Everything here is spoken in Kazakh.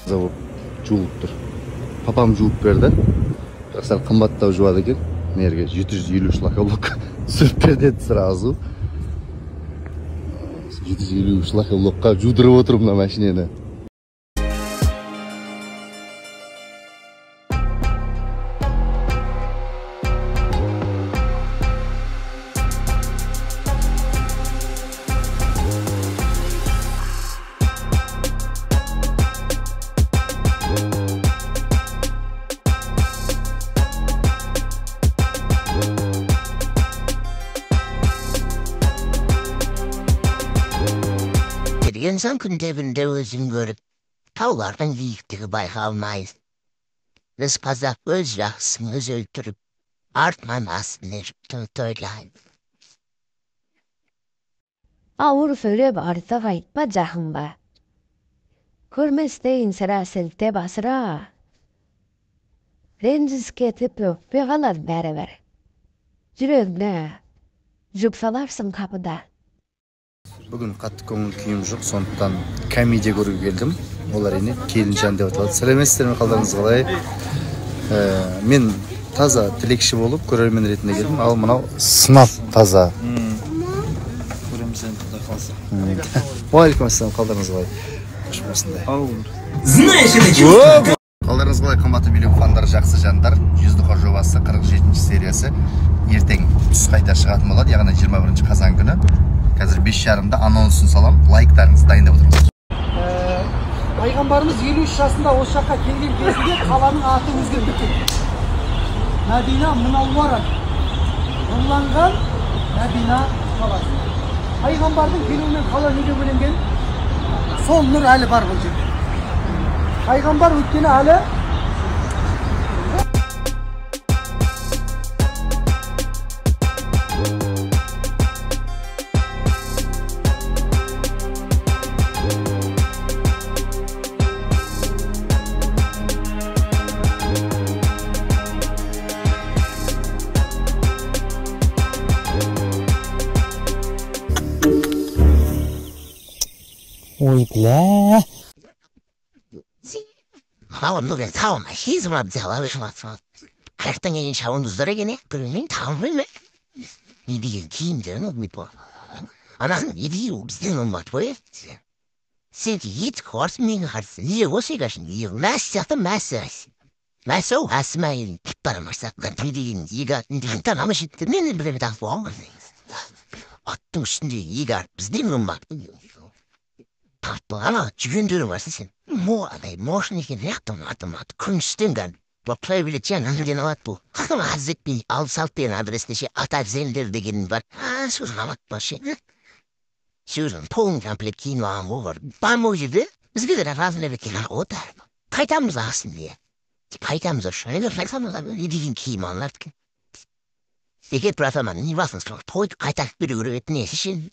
Zavod жуылып тұр. Папам жуып берді. Бірақ сәл қымбаттау жуады екен. Мерге 750 шлакоблок сүріп берді сразу. 750 шлакоблокқа жудырып отырмын мына машинені. İnsan kündevinde özün görüp, tavlardan büyüklüğü baykalmayız. Biz kazak öz raksınız öldürüp, artmamasını töyleyin. Ağır söyleyip arta kayıtma cahınba. Körmesteyin sıra selte basıra. Renziz ketip öpbe kalar bere. Жүрегіне жүк саларсың қапыда. Бүгін қатты көңіл күйім жоқ, сондықтан комедия көруге келдім. Олар ене келінжан деп аталады. Сәлеметсіздер ме, қалдарыңыз қалай? Мен таза тілекші болып көрермен ретінде келдім. Ал мынау сынап таза. Көреміз енді құдай қалса. Уалейкум ассалам, қалдарыңыз қалай? Қош болсындай. Қалдарыңыз қалай, қымбатты билеу фандар, жақсы жандар. Жүздіқор жобасы 47 сериясы ертең түс қайта шығатын болады, яғни 21 қазан күні. Қазір 5:30-да анонсын салам, лайктарыңызды дайындап отырмыз. Пайғамбарымыз 53 жасында осы жаққа келген кезінде қаланың аты өзгеріп кеткен. Мәдина Мұнаввара, нұрланған Мәдина қаласы. Пайғамбардың келуімен қала неге бөленген? Сол нұр әлі бар бұл жерде. Пайғамбар өткені әлі Ой, бля. Мало много там, хизма взяла вышла. Как-то не чавун здорово, кроме там вы. Иди киньте, ну не по. Она иди убил матвой. Сидит, хорс мне кажется, его сигаш, его масса-то масса. Массо асмай, парамаса, кантридин, ига, там амашит, не блин там фон. Attım şimdi yigar bizden mi bak? Tatlı ama gündürüm var sen. Moşniki reklam atmat kunstingen. Bak playabileceğin hangi navat bu? Ama hazret bir al salt bir adresine şey atar zendir degin var. Ha suzun amat başı. Suzun pong komplet kino var. Bamojide biz gider razne vekiler otar. Kaytamız aslında diye. Kaytamız şöyle bir reklamlar yediğin kimanlar. Det kan ikke bare for mig, ni var sådan, på et kajtak, vil du gøre et næse sin.